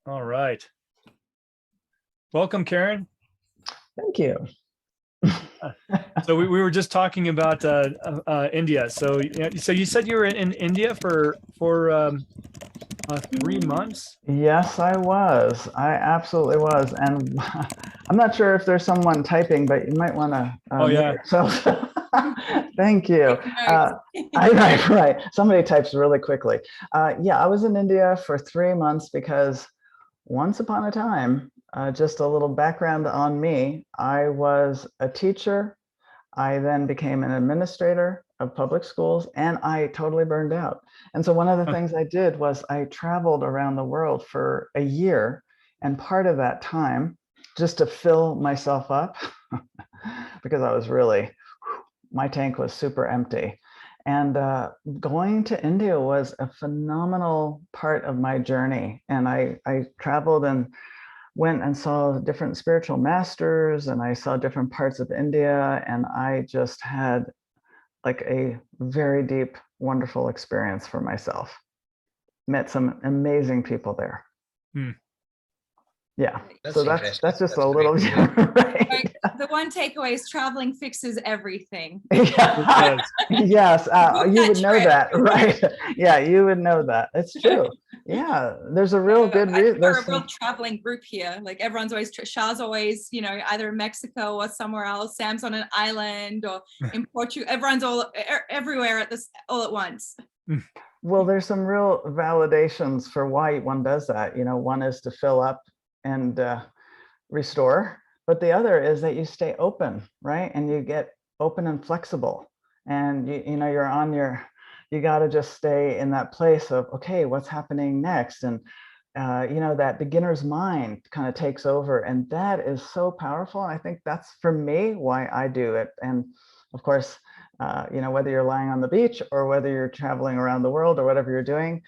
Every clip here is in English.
All right. Welcome, Karin. Thank you. So we were just talking about India. So you said you were in India for 3 months. Yes, I was. I absolutely was. And I'm not sure if there's someone typing, but you might want to mute yourself. Thank you. Right. Somebody types really quickly. Yeah, I was in India for 3 months because once upon a time, just a little background on me, I was a teacher. I then became an administrator of public schools, and I totally burned out. And so one of the things I did was I traveled around the world for a year, and part of that time, just to fill myself up, because I was really, my tank was super empty. And going to India was a phenomenal part of my journey. And I traveled and went and saw different spiritual masters, and I saw different parts of India, and I just had like a very deep, wonderful experience for myself. Met some amazing people there. Yeah, so that's just a little right. The one takeaway is traveling fixes everything. Yes, you would know that, right? Yeah, you would know that. It's true. Yeah, there's a real good reason. We're a real traveling group here. Like everyone's always, Shah's always, either in Mexico or somewhere else. Sam's on an island or in Portugal. Everyone's everywhere all at once. Well, there's some real validations for why one does that. One is to fill up and restore, but the other is that you stay open, right? And you get open and flexible, and you're on you got to just stay in that place of, okay, what's happening next? And that beginner's mind kind of takes over, and that is so powerful. And I think that's, for me, why I do it. And of course, whether you're lying on the beach or whether you're traveling around the world or whatever you're doing,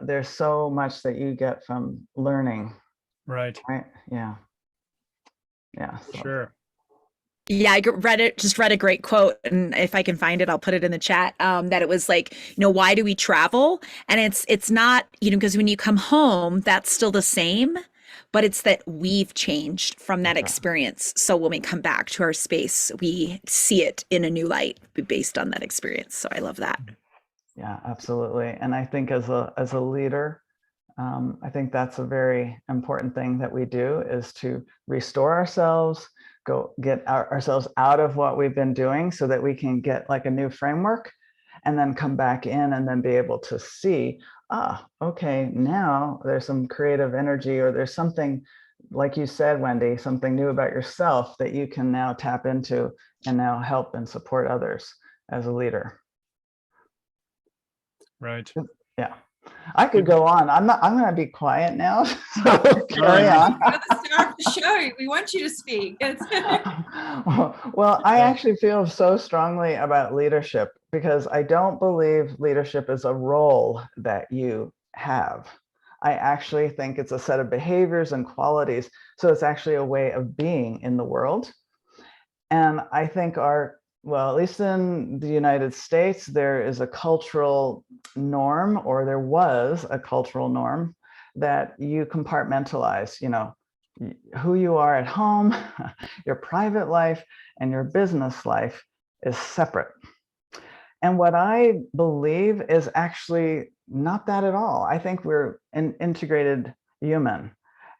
there's so much that you get from learning. Right. Yeah. So. Sure. Yeah, I just read a great quote, and if I can find it, I'll put it in the chat, that it was like, why do we travel? And it's not, because when you come home, that's still the same, but it's that we've changed from that experience. So when we come back to our space, we see it in a new light based on that experience. So I love that. Yeah, absolutely. And I think as a leader, I think that's a very important thing that we do, is to restore ourselves, go get ourselves out of what we've been doing so that we can get like a new framework, and then come back in and then be able to see, okay, now there's some creative energy, or there's something, like you said, Wendy, something new about yourself that you can now tap into and now help and support others as a leader. Right. Yeah. I could go on. I'm going to be quiet now. So carry on. You're the star of the show. We want you to speak. Well, I actually feel so strongly about leadership, because I don't believe leadership is a role that you have. I actually think it's a set of behaviors and qualities. So it's actually a way of being in the world. And I think well, at least in the United States, there is a cultural norm, or there was a cultural norm, that you compartmentalize, who you are at home, your private life, and your business life is separate. And what I believe is actually not that at all. I think we're an integrated human.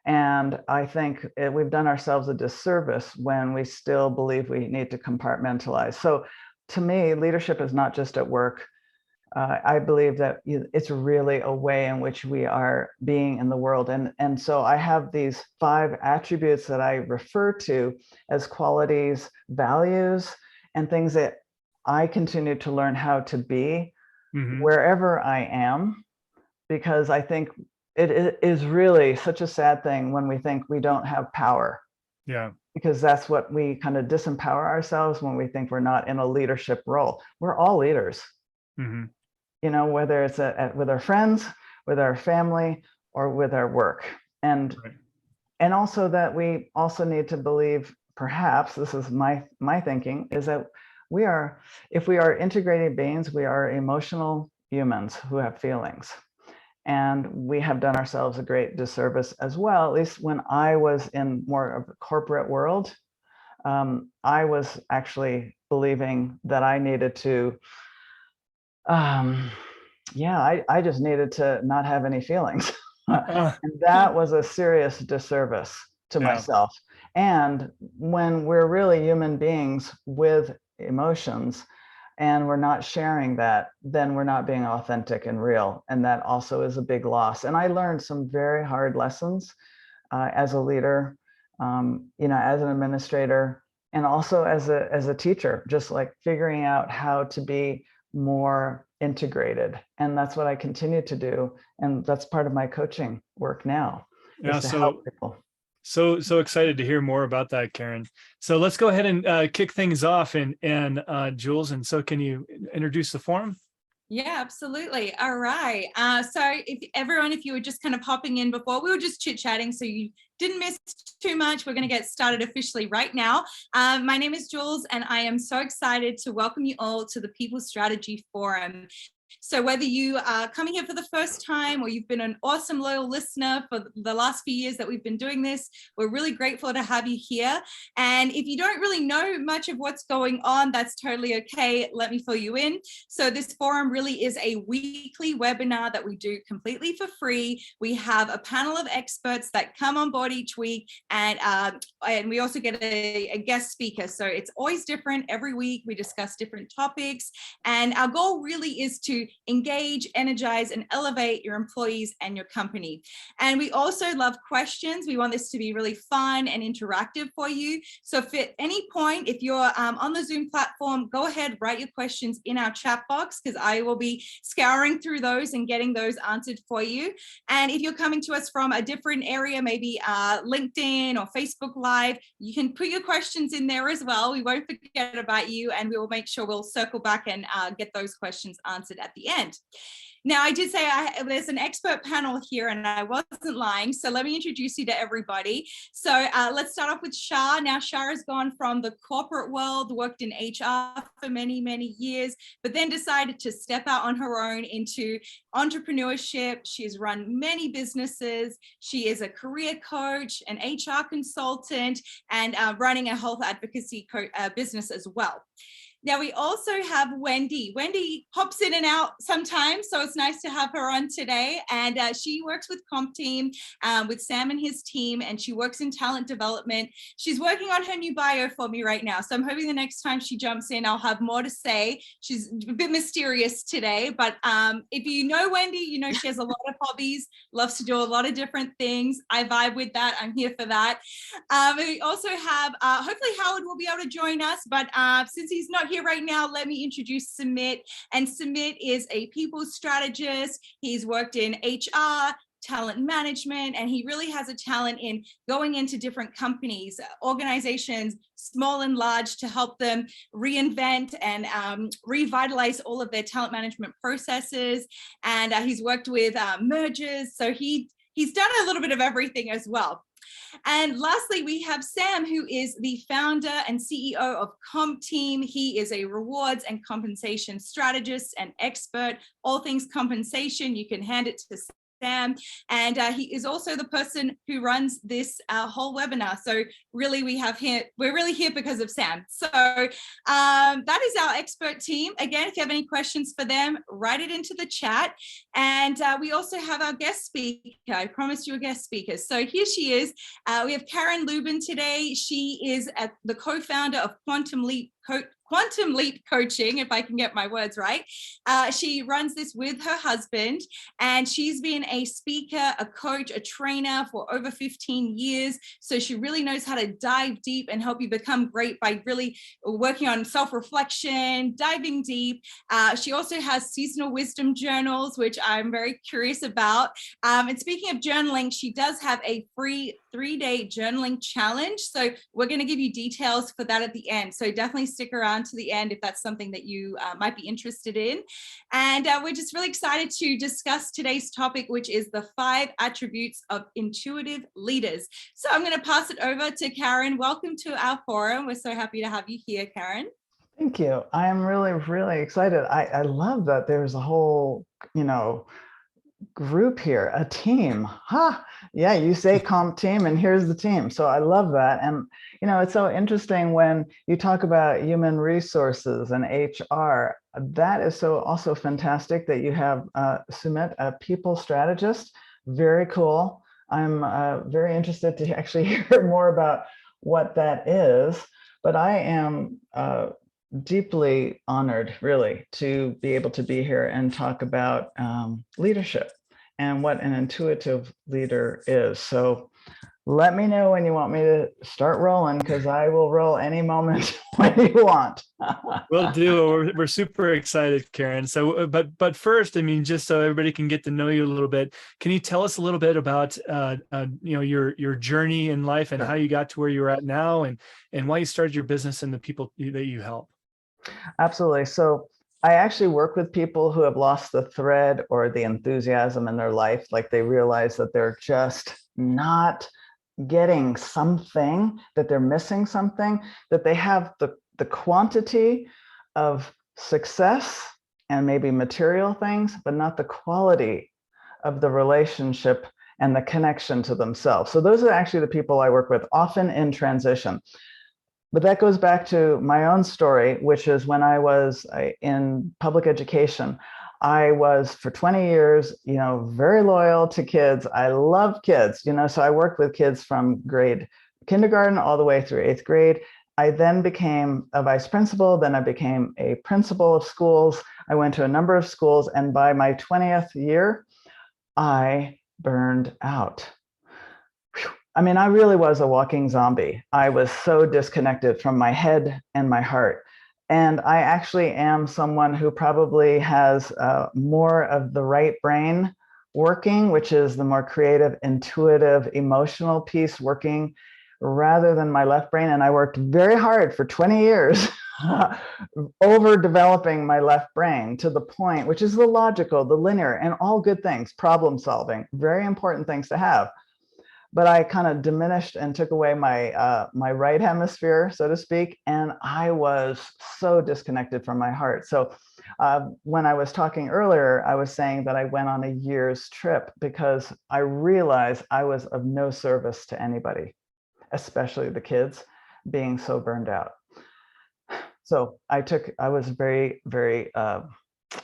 And I think we've done ourselves a disservice when we still believe we need to compartmentalize. So to me, leadership is not just at work. I believe that it's really a way in which we are being in the world. And so I have these 5 attributes that I refer to as qualities, values, and things that I continue to learn how to be wherever I am, because I think it is really such a sad thing when we think we don't have power. Yeah. Because that's what we kind of disempower ourselves when we think we're not in a leadership role. We're all leaders. Whether it's with our friends, with our family, or with our work. And also that we also need to believe, perhaps this is my thinking, is that if we are integrated beings, we are emotional humans who have feelings. And we have done ourselves a great disservice as well. At least when I was in more of the corporate world, I was actually believing that I needed to, I just needed to not have any feelings. And that was a serious disservice to Yeah. myself. And when we're really human beings with emotions and we're not sharing that, then we're not being authentic and real. And that also is a big loss. And I learned some very hard lessons as a leader, as an administrator, and also as a teacher, just like figuring out how to be more integrated. And that's what I continue to do. And that's part of my coaching work now, Yeah, is to help people. So excited to hear more about that, Karin. So let's go ahead and kick things off, and Jules. And so, can you introduce the forum? Yeah, absolutely. All right. So if you were just kind of hopping in before, we were just chit-chatting, so you didn't miss too much. We're going to get started officially right now. My name is Jules, and I am so excited to welcome you all to the People Strategy Forum. So whether you are coming here for the first time or you've been an awesome loyal listener for the last few years that we've been doing this, we're really grateful to have you here. And if you don't really know much of what's going on, that's totally okay. Let me fill you in. So this forum really is a weekly webinar that we do completely for free. We have a panel of experts that come on board each week, and we also get a guest speaker. So it's always different. Every week we discuss different topics, and our goal really is to engage, energize, and elevate your employees and your company. And we also love questions. We want this to be really fun and interactive for you. So if at any point, if you're on the Zoom platform, go ahead, write your questions in our chat box, because I will be scouring through those and getting those answered for you. And if you're coming to us from a different area, maybe LinkedIn or Facebook Live, you can put your questions in there as well. We won't forget about you, and we will make sure we'll circle back and get those questions answered at the end. Now, I did say there's an expert panel here, and I wasn't lying. So let me introduce you to everybody. So let's start off with Shah. Now, Shah has gone from the corporate world, worked in HR for many, many years, but then decided to step out on her own into entrepreneurship. She's run many businesses. She is a career coach, an HR consultant, and running a health advocacy business as well. Now, we also have Wendy. Wendy pops in and out sometimes, so it's nice to have her on today. And she works with Comp Team, with Sam and his team, and she works in talent development. She's working on her new bio for me right now, so I'm hoping the next time she jumps in, I'll have more to say. She's a bit mysterious today, but if you know Wendy, you know she has a lot of hobbies, loves to do a lot of different things. I vibe with that. I'm here for that. We also have, hopefully Howard will be able to join us, but since he's not here right now, let me introduce Sumit. And Sumit is a people strategist. He's worked in HR, talent management, and he really has a talent in going into different companies, organizations, small and large, to help them reinvent and revitalize all of their talent management processes. And he's worked with mergers, so he's done a little bit of everything as well. And lastly, we have Sam, who is the founder and CEO of Comp Team. He is a rewards and compensation strategist and expert, all things compensation. You can hand it to Sam, and he is also the person who runs this whole webinar. So really, we're really here because of Sam. So that is our expert team. Again, if you have any questions for them, write it into the chat. And we also have our guest speaker. I promised you a guest speaker. So here she is. We have Karin Lubin today. She is the co-founder of Quantum Leap Coaching, if I can get my words right. She runs this with her husband, and she's been a speaker, a coach, a trainer for over 15 years. So she really knows how to dive deep and help you become great by really working on self-reflection, diving deep. She also has seasonal wisdom journals, which I'm very curious about. And speaking of journaling, she does have a free 3-day journaling challenge. So we're going to give you details for that at the end. So definitely stick around to the end if that's something that you might be interested in. And we're just really excited to discuss today's topic, which is the 5 attributes of intuitive leaders. So I'm going to pass it over to Karin. Welcome to our forum. We're so happy to have you here, Karin. Thank you. I am really, really excited. I love that there's a whole, group here, a team. Ha! Yeah, you say comp team, and here's the team. So I love that. And it's so interesting when you talk about human resources and HR. That is so also fantastic that you have Sumit, a people strategist. Very cool. I'm very interested to actually hear more about what that is. But I am deeply honored, really, to be able to be here and talk about leadership and what an intuitive leader is. So let me know when you want me to start rolling, because I will roll any moment when you want. Will do. We're super excited, Karin. So, but first, I mean, just so everybody can get to know you a little bit, can you tell us a little bit about your journey in life and how you got to where you're at now, and why you started your business and the people that you help? Absolutely. So I actually work with people who have lost the thread or the enthusiasm in their life, like they realize that they're just not getting something, that they're missing something, that they have the quantity of success and maybe material things, but not the quality of the relationship and the connection to themselves. So those are actually the people I work with, often in transition. But that goes back to my own story, which is when I was in public education. I was for 20 years, very loyal to kids. I love kids, so I worked with kids from grade kindergarten all the way through 8th grade. I then became a vice principal. Then I became a principal of schools. I went to a number of schools. And by my 20th year, I burned out. I mean, I really was a walking zombie. I was so disconnected from my head and my heart. And I actually am someone who probably has more of the right brain working, which is the more creative, intuitive, emotional piece working, rather than my left brain. And I worked very hard for 20 years over developing my left brain to the point, which is the logical, the linear, and all good things, problem solving, very important things to have. But I kind of diminished and took away my my right hemisphere, so to speak, and I was so disconnected from my heart. So when I was talking earlier, I was saying that I went on a year's trip because I realized I was of no service to anybody, especially the kids, being so burned out. So I was very, very, I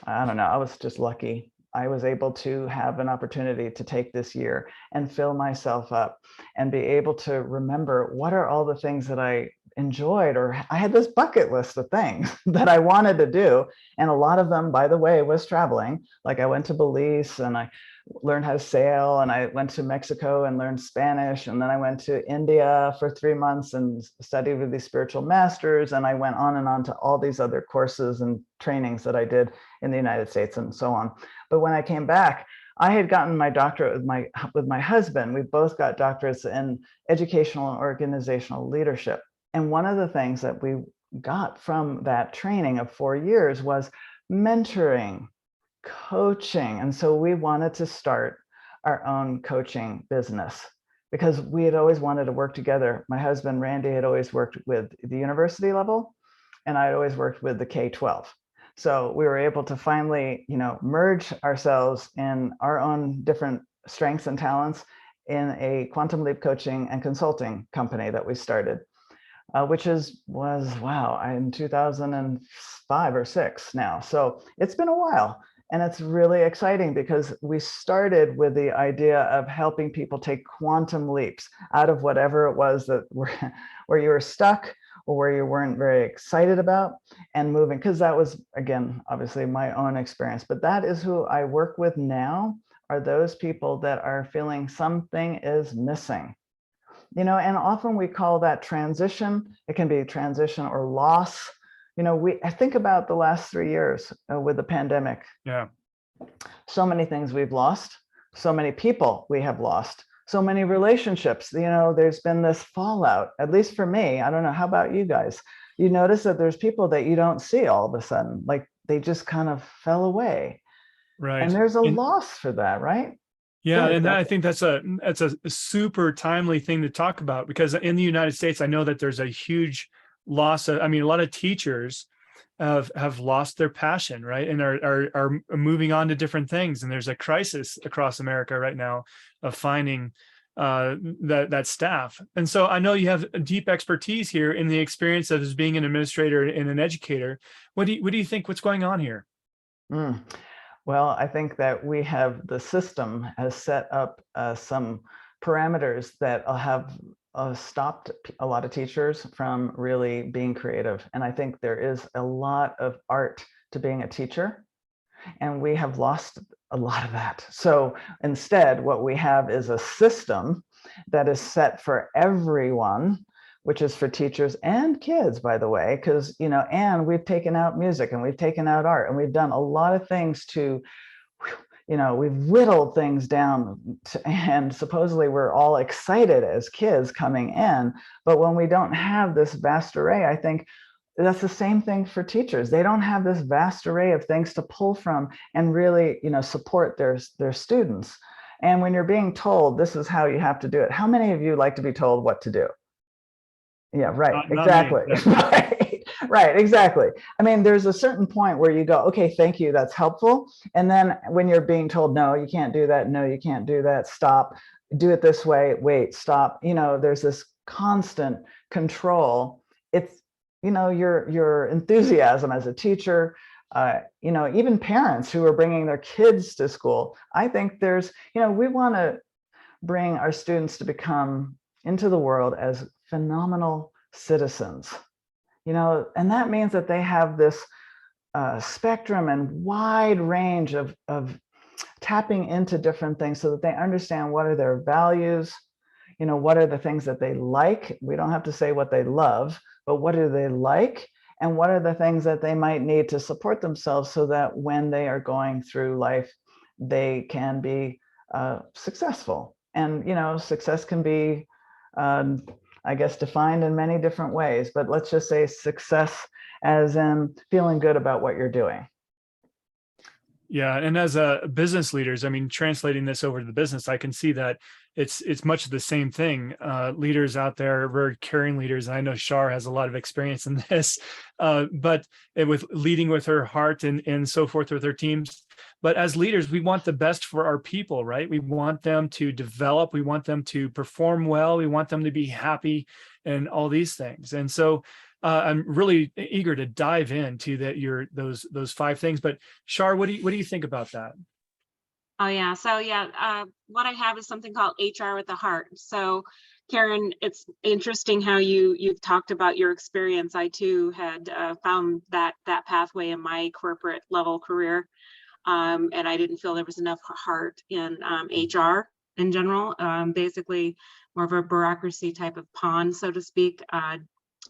don't know, I was just lucky. I was able to have an opportunity to take this year and fill myself up and be able to remember what are all the things that I enjoyed, or I had this bucket list of things that I wanted to do. And a lot of them, by the way, was traveling. Like I went to Belize and I learned how to sail, and I went to Mexico and learned Spanish. And then I went to India for 3 months and studied with these spiritual masters. And I went on and on to all these other courses and trainings that I did in the United States and so on. But when I came back, I had gotten my doctorate with my husband. We both got doctorates in educational and organizational leadership. And one of the things that we got from that training of 4 years was mentoring, coaching. And so we wanted to start our own coaching business because we had always wanted to work together. My husband, Randy, had always worked with the university level, and I had always worked with the K-12. So we were able to finally, merge ourselves in our own different strengths and talents in a quantum leap coaching and consulting company that we started, which was in 2005 or 6 now. So it's been a while. And it's really exciting because we started with the idea of helping people take quantum leaps out of whatever it was that where you were stuck or where you weren't very excited about, and moving, because that was, again, obviously my own experience. But that is who I work with now, are those people that are feeling something is missing. And often we call that transition. It can be transition or loss. I think about the last 3 years with the pandemic. Yeah. So many things we've lost, so many people we have lost, so many relationships. There's been this fallout, at least for me. I don't know. How about you guys? You notice that there's people that you don't see all of a sudden, like they just kind of fell away. Right. And there's a loss for that, right? Yeah, and I think that's a super timely thing to talk about, because in the United States, I know that there's a huge loss of, a lot of teachers have lost their passion, right, and are moving on to different things. And there's a crisis across America right now of finding that staff. And so I know you have a deep expertise here in the experience of as being an administrator and an educator. What do you think? What's going on here? Well, I think that the system has set up some parameters that have stopped a lot of teachers from really being creative. And I think there is a lot of art to being a teacher, and we have lost a lot of that. So instead, what we have is a system that is set for everyone, which is for teachers and kids, by the way, because, and we've taken out music and we've taken out art, and we've done a lot of things to, we've whittled things down and supposedly we're all excited as kids coming in. But when we don't have this vast array, I think that's the same thing for teachers. They don't have this vast array of things to pull from and really, support their students. And when you're being told this is how you have to do it, how many of you like to be told what to do? Yeah, right. Exactly. Right. Exactly. I mean, there's a certain point where you go, okay, thank you. That's helpful. And then when you're being told, no, you can't do that. No, you can't do that. Stop. Do it this way. Wait, stop. There's this constant control. It's, your enthusiasm as a teacher, even parents who are bringing their kids to school. I think there's, we want to bring our students to become into the world as phenomenal citizens, and that means that they have this spectrum and wide range of tapping into different things so that they understand what are their values, what are the things that they like. We don't have to say what they love, but what do they like? And what are the things that they might need to support themselves so that when they are going through life, they can be successful. And, success can be, I guess, defined in many different ways, but let's just say success as in feeling good about what you're doing. Yeah, and as a business leaders, I mean, translating this over to the business, I can see that it's much the same thing. Leaders out there, very caring leaders, and I know Shar has a lot of experience in this, but with leading with her heart and so forth with her teams. But as leaders, we want the best for our people, right? We want them to develop, we want them to perform well, we want them to be happy, and all these things. And so I'm really eager to dive into those 5 things. But Shar, what do you think about that? Oh yeah, so yeah, what I have is something called HR with the Heart. So Karin, it's interesting how you've talked about your experience. I too had found that pathway in my corporate level career, and I didn't feel there was enough heart in HR in general. Basically, more of a bureaucracy type of pawn, so to speak.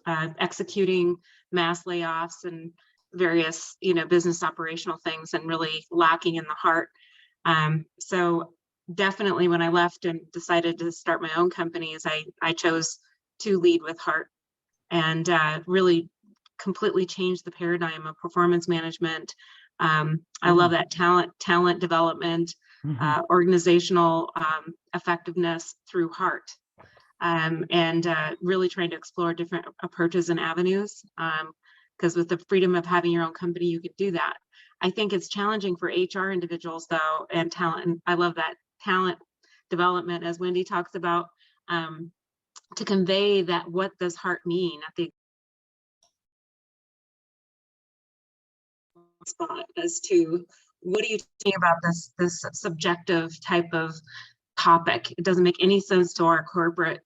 Executing mass layoffs and various, business operational things, and really lacking in the heart. So definitely when I left and decided to start my own companies, I chose to lead with heart, and really completely changed the paradigm of performance management. I love that talent development, organizational effectiveness through heart. And really trying to explore different approaches and avenues, because with the freedom of having your own company, you could do that. I think it's challenging for HR individuals though, and talent, and I love that talent development, as Wendy talks about, to convey that what does heart mean at the spot as to what are you thinking about this subjective type of topic. It doesn't make any sense to our corporate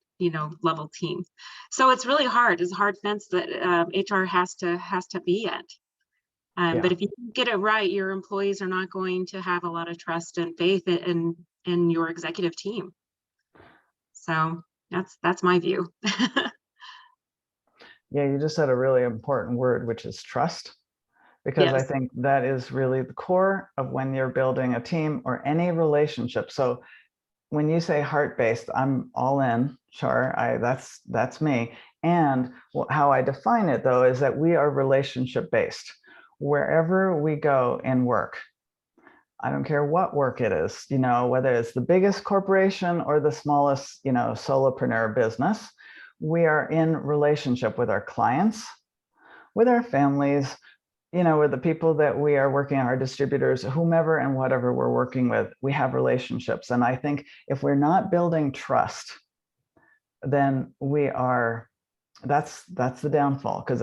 level team. So it's really hard. It's a hard fence that HR has to be at. But if you get it right, your employees are not going to have a lot of trust and faith in your executive team. So that's my view. Yeah, you just said a really important word, which is trust, because Yes. I think that is really the core of when you're building a team or any relationship. So when you say heart-based, I'm all in, Char. That's me. And how I define it though is that we are relationship-based. Wherever we go in work, I don't care what work it is, whether it's the biggest corporation or the smallest, solopreneur business, we are in relationship with our clients, with our families, with the people that we are working, our distributors, whomever and whatever we're working with, we have relationships. And I think if we're not building trust, then that's the downfall, because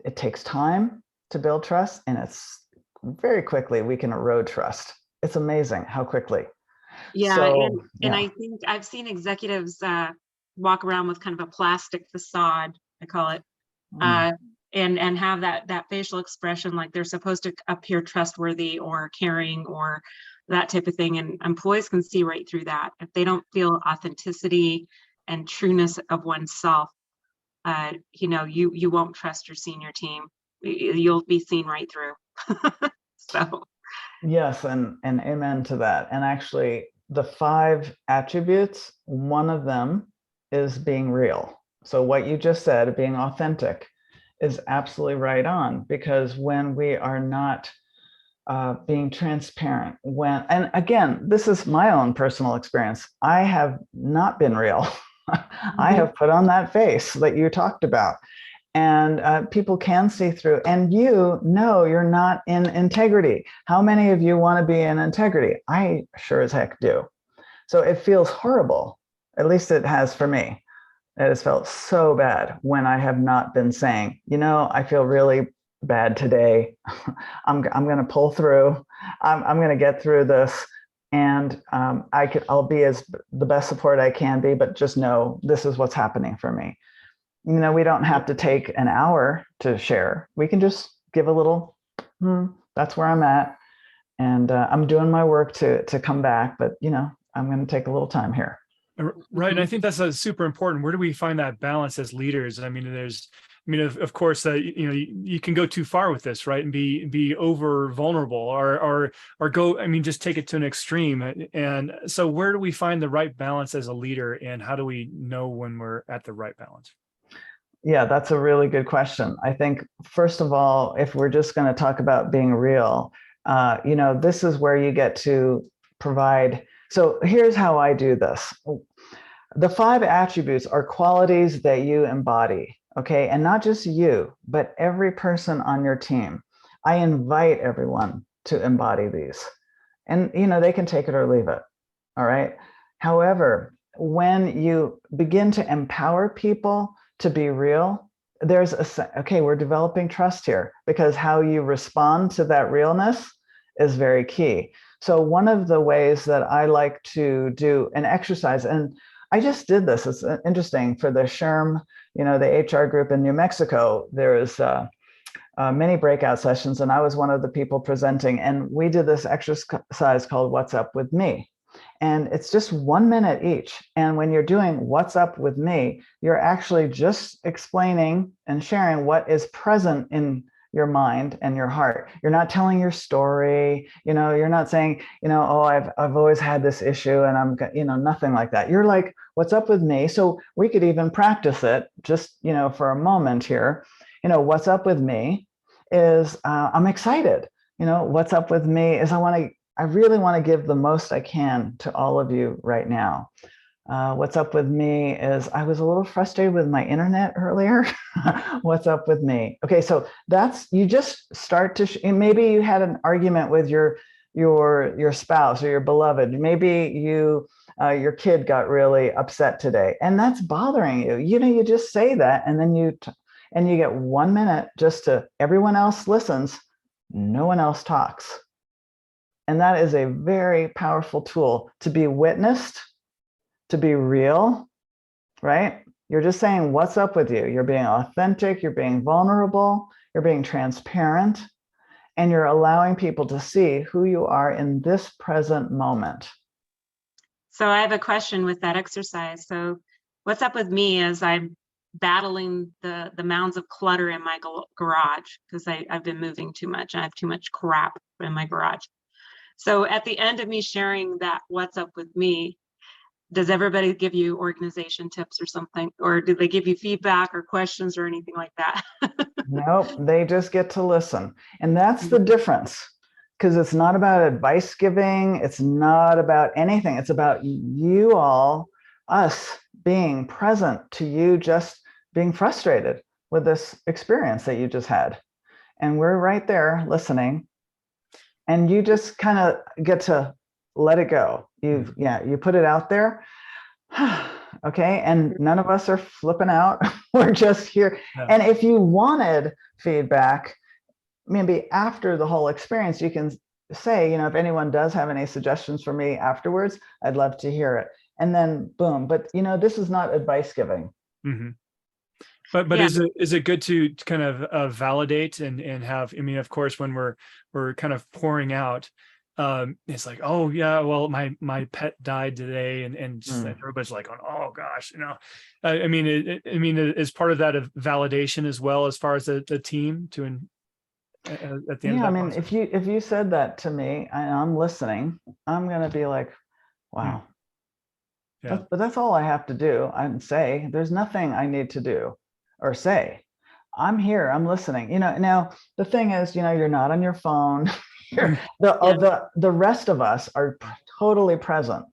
it takes time to build trust, and it's very quickly we can erode trust. It's amazing how quickly. Yeah, So, and I think I've seen executives walk around with kind of a plastic facade, I call it, and have that facial expression like they're supposed to appear trustworthy or caring or that type of thing. And employees can see right through that. If they don't feel authenticity and trueness of oneself, you won't trust your senior team. You'll be seen right through. So yes, and amen to that. And actually, the 5 attributes, one of them is being real. So what you just said, being authentic, is absolutely right on, because when we are not being transparent, and again, this is my own personal experience, I have not been real. I have put on that face that you talked about, and people can see through, and you're not in integrity. How many of you want to be in integrity? I sure as heck do. So it feels horrible. At least it has for me. It has felt so bad when I have not been saying, I feel really bad today. I'm going to pull through. I'm going to get through this, and I'll be the best support I can be. But just know this is what's happening for me. We don't have to take an hour to share. We can just give a little. That's where I'm at, and I'm doing my work to come back. But I'm going to take a little time here. Right. And I think that's super important. Where do we find that balance as leaders? I mean, of course, you can go too far with this, right? And be over vulnerable or go, just take it to an extreme. And so where do we find the right balance as a leader, and how do we know when we're at the right balance? Yeah, that's a really good question. I think, first of all, if we're just going to talk about being real, this is where you get to provide. So here's how I do this. The 5 attributes are qualities that you embody, okay? And not just you, but every person on your team. I invite everyone to embody these. And, they can take it or leave it, all right? However, when you begin to empower people to be real, we're developing trust here, because how you respond to that realness is very key. So one of the ways that I like to do an exercise, and I just did this, it's interesting, for the SHRM, the HR group in New Mexico, there's many breakout sessions, and I was one of the people presenting, and we did this exercise called What's Up With Me. And it's just 1 minute each. And when you're doing What's Up With Me, you're actually just explaining and sharing what is present in your mind and your heart. You're not telling your story. You're not saying, oh, I've always had this issue and I'm, nothing like that. You're like, what's up with me? So we could even practice it just, for a moment here. What's up with me is I'm excited. What's up with me is I really want to give the most I can to all of you right now. What's up with me is I was a little frustrated with my internet earlier. What's up with me? Okay, so you just start to, maybe you had an argument with your spouse or your beloved. Maybe your kid got really upset today, and that's bothering you. You just say that, and then you get 1 minute just to, everyone else listens, no one else talks. And that is a very powerful tool to be witnessed, to be real, right? You're just saying, what's up with you? You're being authentic, you're being vulnerable, you're being transparent, and you're allowing people to see who you are in this present moment. So I have a question with that exercise. So what's up with me is I'm battling the mounds of clutter in my garage, because I've been moving too much. I have too much crap in my garage. So at the end of me sharing that what's up with me, does everybody give you organization tips or something? Or do they give you feedback or questions or anything like that? Nope, they just get to listen. And that's the difference, because it's not about advice giving. It's not about anything. It's about you all, us being present to you, just being frustrated with this experience that you just had. and we're right there listening, and you just kind of get to let it go. You put it out there. Okay, and none of us are flipping out. We're just here. Yeah. And if you wanted feedback, maybe after the whole experience, you can say, if anyone does have any suggestions for me afterwards, I'd love to hear it. And then boom. But this is not advice giving. Mm-hmm. But Yeah. is it good to kind of validate and have, of course, when we're kind of pouring out, it's like, oh yeah, well, my pet died today, and just everybody's like, oh gosh, is part of that a validation as well, as far as the team to at the end of that process? if you said that to me and I'm listening, I'm gonna be like, wow. Yeah. But that's all I have to do and say. There's nothing I need to do or say. I'm here, I'm listening. Now the thing is, you're not on your phone. The rest of us are totally present,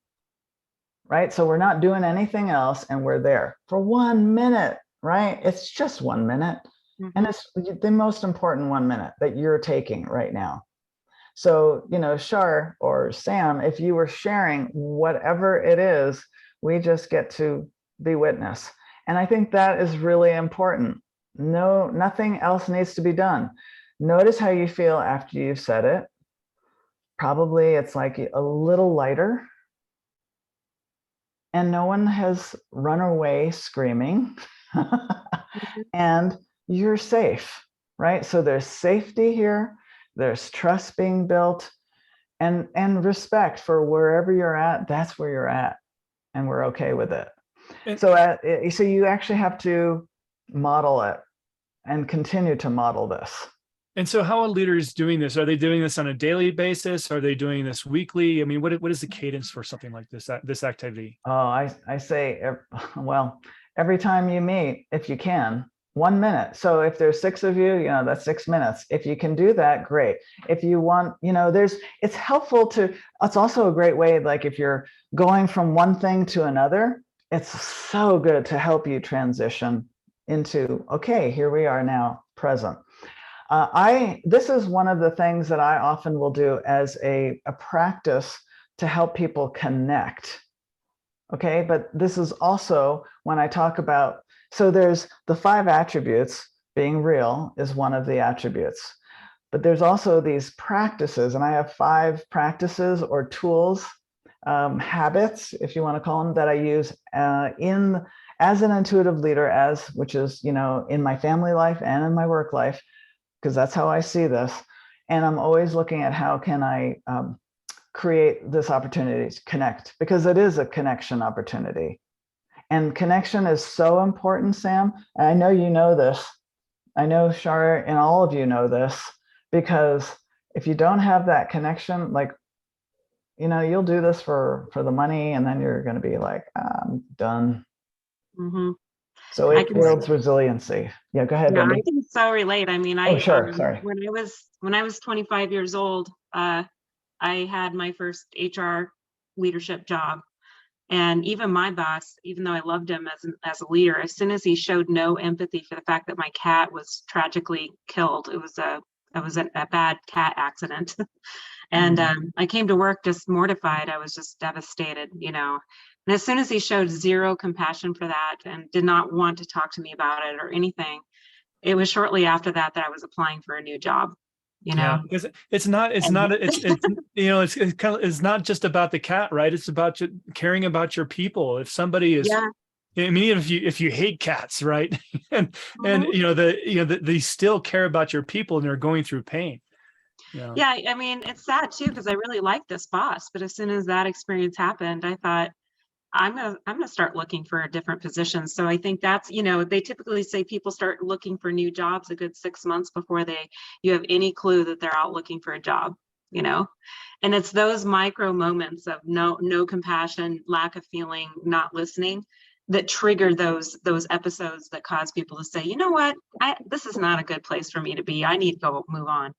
right? So we're not doing anything else, and we're there for 1 minute, right? It's just 1 minute. Mhm. And it's the most important 1 minute that you're taking right now. So, Shar or Sam, if you were sharing whatever it is, we just get to be witness. And I think that is really important. Nothing else needs to be done. Notice how you feel after you've said it. Probably it's like a little lighter. And no one has run away screaming. And you're safe, right? So there's safety here. There's trust being built, and respect for wherever you're at. That's where you're at, and we're okay with it. So you actually have to model it and continue to model this. And so how are leaders doing this? Are they doing this on a daily basis? Are they doing this weekly? What is the cadence for something like this activity? Oh, I say, well, every time you meet, if you can, 1 minute. So if there's 6 of you, that's 6 minutes. If you can do that, great. If you want, it's helpful it's also a great way, like if you're going from one thing to another, it's so good to help you transition into, okay, here we are now, present. This is one of the things that I often will do as a practice to help people connect. Okay, but this is also when I talk about, so there's the 5 attributes. Being real is one of the attributes, but there's also these practices, and I have 5 practices or tools, habits, if you want to call them, that I use as an intuitive leader, which is, in my family life and in my work life, because that's how I see this. And I'm always looking at how can I create this opportunity to connect, because it is a connection opportunity. And connection is so important, Sam. And I know you know this. I know Shar and all of you know this, because if you don't have that connection, like, you'll do this for the money, and then you're going to be like, I'm done. Mm-hmm. So it builds resiliency. Yeah, go ahead. Yeah, Linda. I can so relate. Sure. Sorry. When I was 25 years old, I had my first HR leadership job, and even my boss, even though I loved him as a leader, as soon as he showed no empathy for the fact that my cat was tragically killed, it was a bad cat accident. And I came to work just mortified. I was just devastated, And as soon as he showed zero compassion for that and did not want to talk to me about it or anything, it was shortly after that I was applying for a new job. Yeah, because it's not just about the cat, right? It's about caring about your people. If somebody is, if you hate cats, right, and they still care about your people, and they're going through pain. Yeah, it's sad too, because I really liked this boss, but as soon as that experience happened, I thought, I'm gonna start looking for a different position. So I think that's, they typically say people start looking for new jobs a good 6 months before you have any clue that they're out looking for a job, and it's those micro moments of no compassion, lack of feeling, not listening, that trigger those episodes that cause people to say, you know what, this is not a good place for me to be. I need to go move on.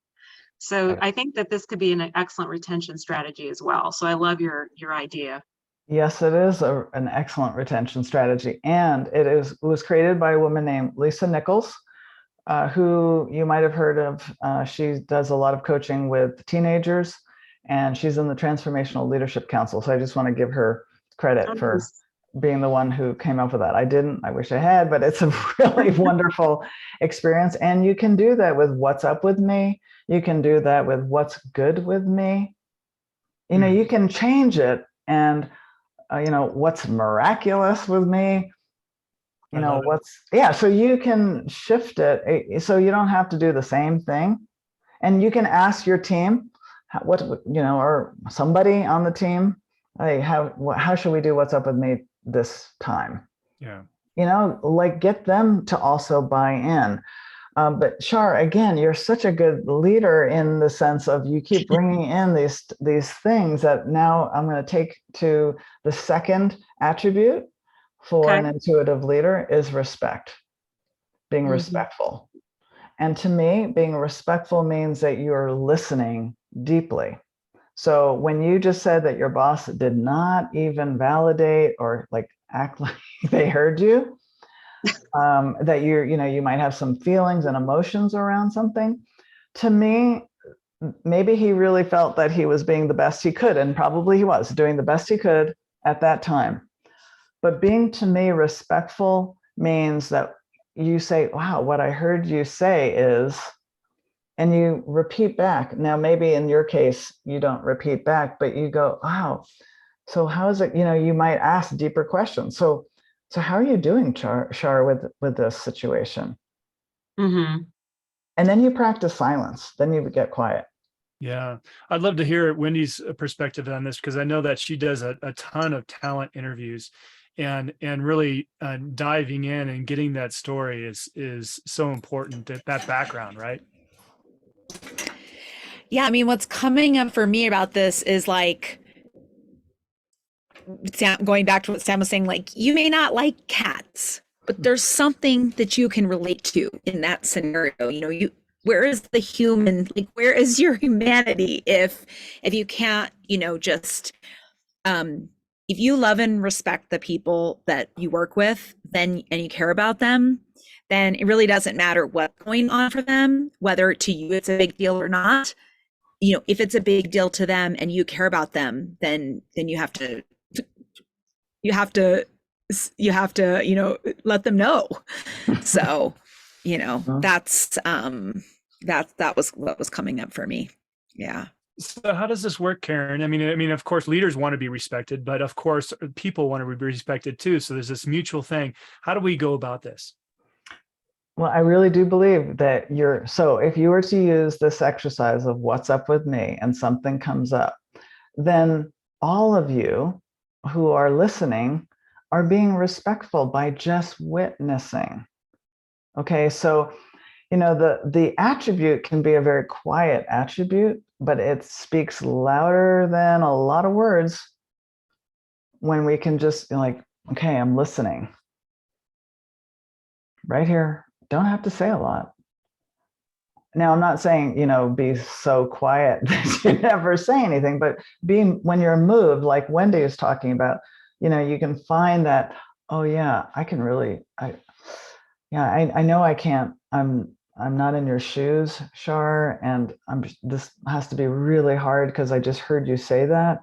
So I think that this could be an excellent retention strategy as well. So I love your idea. Yes, it is an excellent retention strategy. And it was created by a woman named Lisa Nichols. who you might have heard of. She does a lot of coaching with teenagers, and she's in the Transformational Leadership Council. So I just want to give her credit for being the one who came up with that. I didn't, I wish I had, but it's a really wonderful experience. And you can do that with What's Up With Me. You can do that with What's Good With Me. You know, you can change it. And, what's miraculous with me, so you can shift it. So you don't have to do the same thing. And you can ask your team, or somebody on the team, hey, how should we do What's Up With Me this time? Yeah. Get them to also buy in. But Shar, again, you're such a good leader in the sense of you keep bringing in these things that now I'm going to take to the second attribute for an intuitive leader is respect, being respectful. And to me, being respectful means that you're listening deeply. So when you just said that your boss did not even validate or act like they heard you, that you might have some feelings and emotions around something, to me, maybe he really felt that he was being the best he could, and probably he was doing the best he could at that time. But being, to me, respectful means that you say, wow, what I heard you say is, and you repeat back. Now, maybe in your case, you don't repeat back, but you go, wow, so how is it, you might ask deeper questions. So how are you doing, Shar, with this situation? And then you practice silence. Then you get quiet. Yeah. I'd love to hear Wendy's perspective on this, because I know that she does a ton of talent interviews, and really diving in and getting that story is so important, that background, right? Yeah. I mean, what's coming up for me about this is going back to what Sam was saying, you may not like cats, but there's something that you can relate to in that scenario. Where is the human, where is your humanity if you can't, just, if you love and respect the people that you work with, and you care about them, then it really doesn't matter what's going on for them, whether to you it's a big deal or not. If it's a big deal to them and you care about them, then you have to let them know. So, that's that was what was coming up for me. Yeah. So how does this work, Karin? I mean, of course, leaders want to be respected, but of course, people want to be respected too. So there's this mutual thing. How do we go about this? Well, I really do believe that so if you were to use this exercise of What's Up With Me and something comes up, then all of you who are listening are being respectful by just witnessing. Okay, so the attribute can be a very quiet attribute, but it speaks louder than a lot of words when we can just be okay, I'm listening right here. Don't have to say a lot. Now, I'm not saying, be so quiet that you never say anything, but when you're moved, like Wendy is talking about, you can find that, oh yeah, I can really, I know I can't, I'm not in your shoes, Shar, and this has to be really hard because I just heard you say that.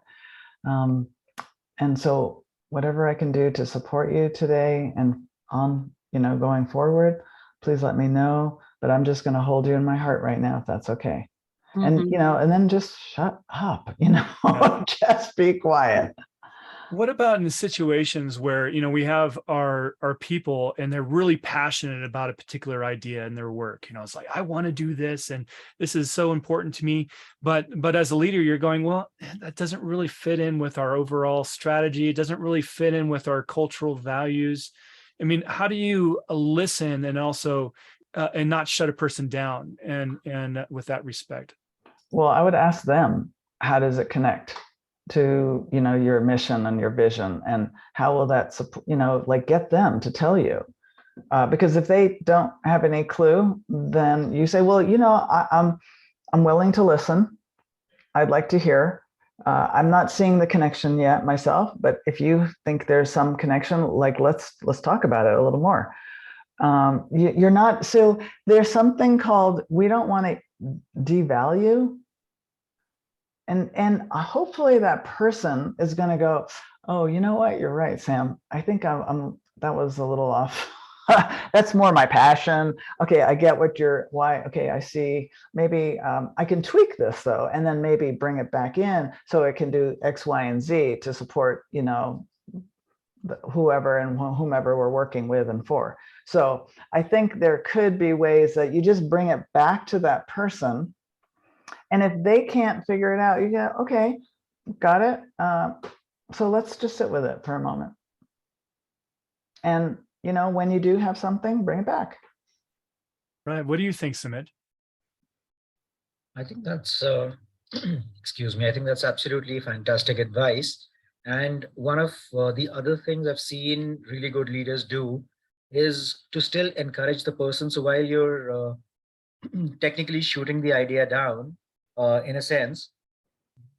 And so whatever I can do to support you today and on, going forward, please let me know, but I'm just going to hold you in my heart right now, if that's okay. And, and then just shut up, just be quiet. What about in the situations where, we have our people and they're really passionate about a particular idea in their work? It's like, I want to do this and this is so important to me. But as a leader, you're going, well, that doesn't really fit in with our overall strategy. It doesn't really fit in with our cultural values. I mean, how do you listen and also and not shut a person down and with that respect? Well, I would ask them, how does it connect to, your mission and your vision, and how will that support, get them to tell you, because if they don't have any clue, then you say, well, I'm willing to listen. I'd like to hear. I'm not seeing the connection yet myself, but if you think there's some connection, let's talk about it a little more. You're not, so there's something called, we don't want to devalue. And hopefully that person is going to go, oh, you know what? You're right, Sam. I think that was a little off. That's more my passion. Okay, I get why. Okay, I see. Maybe I can tweak this though, and then maybe bring it back in so it can do X, Y, and Z to support, whoever and whomever we're working with and for. So I think there could be ways that you just bring it back to that person. And if they can't figure it out, you go, okay, got it. So let's just sit with it for a moment. And, when you do have something, bring it back. Right. What do you think, Sumit? I think that's, excuse me, I think that's absolutely fantastic advice. And one of the other things I've seen really good leaders do is to still encourage the person. So while you're technically shooting the idea down, in a sense,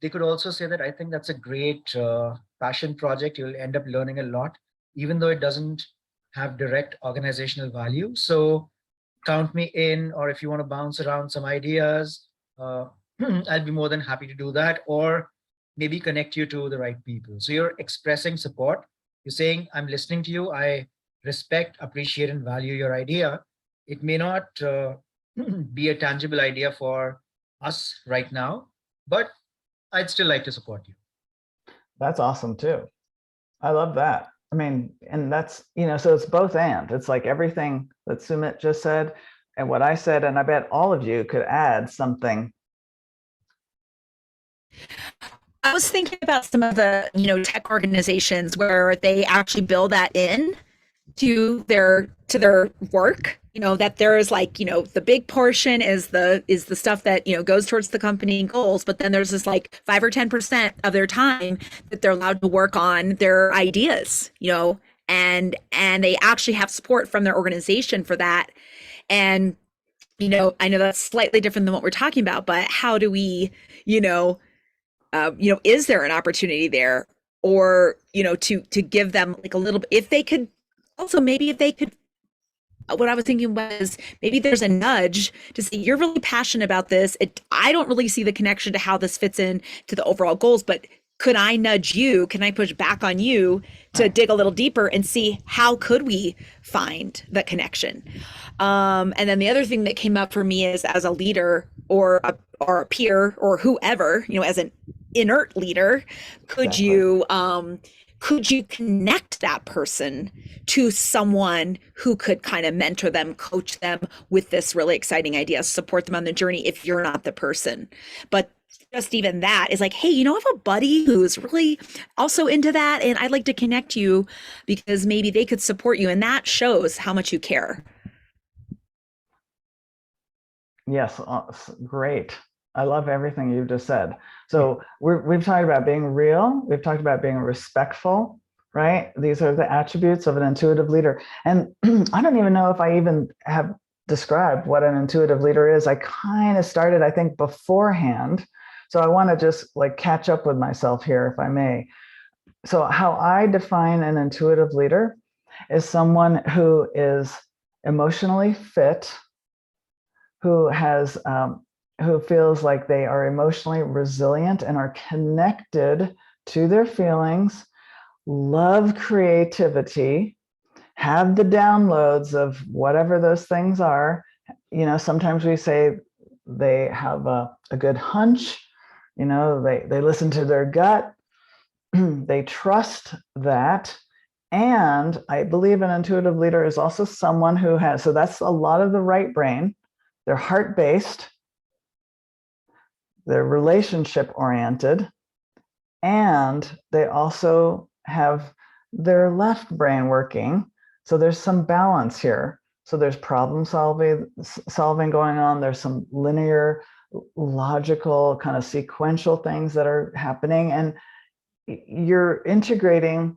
they could also say that I think that's a great passion project. You'll end up learning a lot, even though it doesn't have direct organizational value. So count me in, or if you want to bounce around some ideas, I'll be more than happy to do that, or maybe connect you to the right people. So you're expressing support. You're saying, I'm listening to you. I respect, appreciate, and value your idea. It may not be a tangible idea for us right now, but I'd still like to support you. That's awesome too. I love that. I mean, and that's, so it's both and. It's like everything that Sumit just said and what I said, and I bet all of you could add something. I was thinking about some of the, tech organizations where they actually build that in to their work, that there is like, the big portion is the stuff that, goes towards the company goals, but then there's this like 5 or 10% of their time that they're allowed to work on their ideas, and they actually have support from their organization for that. And, I know that's slightly different than what we're talking about, but how do we, is there an opportunity there, or, to give them like a little bit, if they could also, maybe if they could, what I was thinking was maybe there's a nudge to say, you're really passionate about this. I don't really see the connection to how this fits in to the overall goals, but could I nudge you? Can I push back on you to dig a little deeper and see how could we find the connection? And then the other thing that came up for me is, as a leader or a peer or whoever, as an inert leader, could you connect that person to someone who could kind of mentor them, coach them with this really exciting idea, support them on the journey if you're not the person? But just even that is like, hey, I have a buddy who's really also into that, and I'd like to connect you because maybe they could support you. And that shows how much you care. Yes, great. I love everything you've just said. So we've talked about being real. We've talked about being respectful, right? These are the attributes of an intuitive leader. And I don't even know if I even have described what an intuitive leader is. I kind of started, I think, beforehand. So I want to just like catch up with myself here, if I may. So how I define an intuitive leader is someone who is emotionally fit, who feels like they are emotionally resilient and are connected to their feelings, love creativity, have the downloads of whatever those things are. Sometimes we say they have a good hunch, they listen to their gut, they trust that. And I believe an intuitive leader is also someone who has, so that's a lot of the right brain. They're heart-based, they're relationship-oriented, and they also have their left brain working. So there's some balance here. So there's problem solving going on. There's some linear, logical, kind of sequential things that are happening. And you're integrating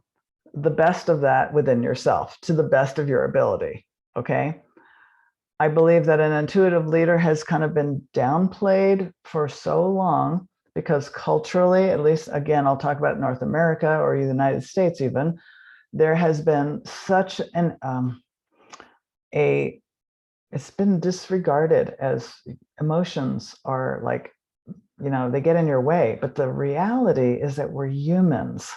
the best of that within yourself to the best of your ability, okay? I believe that an intuitive leader has kind of been downplayed for so long because culturally, at least, again, I'll talk about North America or the United States even, there has been such an it's been disregarded as emotions are like, they get in your way. But the reality is that we're humans.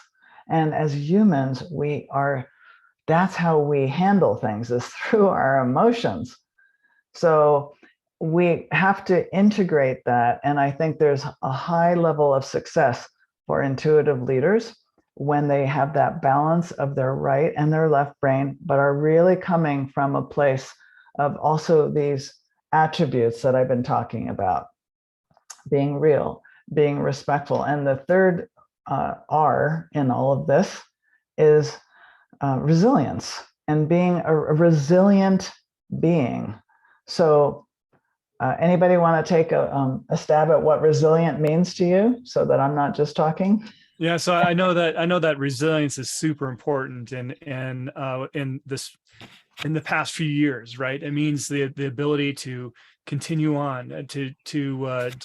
And as humans, that's how we handle things, is through our emotions. So we have to integrate that. And I think there's a high level of success for intuitive leaders when they have that balance of their right and their left brain, but are really coming from a place of also these attributes that I've been talking about: being real, being respectful. And the third R in all of this is resilience, and being a resilient being. So anybody want to take a stab at what resilient means to you, so that I'm not just talking? Yeah, so I know that resilience is super important, and in the past few years, right? It means the ability to continue on, to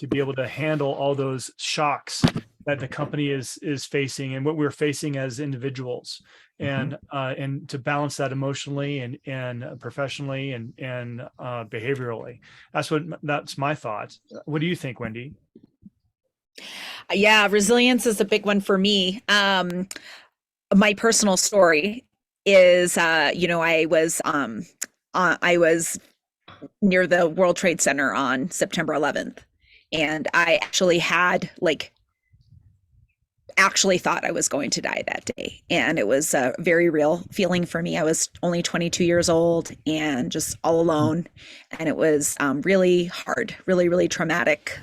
be able to handle all those shocks that the company is facing, and what we're facing as individuals, and to balance that emotionally and professionally and behaviorally. That's my thought. What do you think, Wendy? Yeah, resilience is a big one for me. My personal story is, I was near the World Trade Center on September 11th, and I actually thought I was going to die that day. And it was a very real feeling for me. I was only 22 years old and just all alone. And it was really hard, really, really traumatic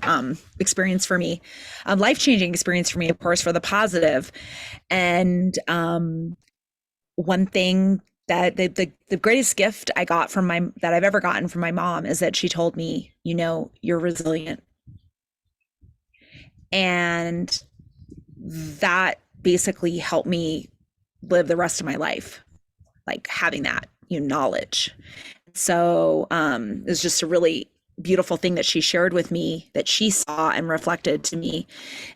experience for me, life-changing experience for me, of course, for the positive. And one thing that the greatest gift I got that I've ever gotten from my mom is that she told me, you're resilient. And that basically helped me live the rest of my life, like having that knowledge. So it's just a really beautiful thing that she shared with me, that she saw and reflected to me.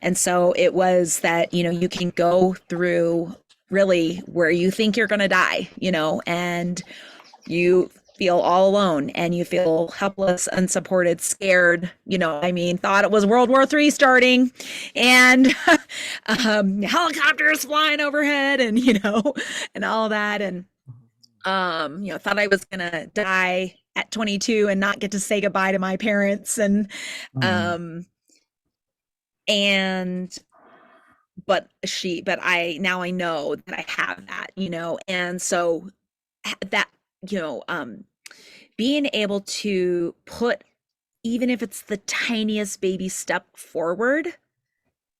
And so it was that you can go through really where you think you're going to die, and you feel all alone, and you feel helpless, unsupported, scared, thought it was World War III starting, and helicopters flying overhead, and, and all that. And, thought I was going to die at 22 and not get to say goodbye to my parents. And, but I know that I have that, and so that, being able to put, even if it's the tiniest baby step forward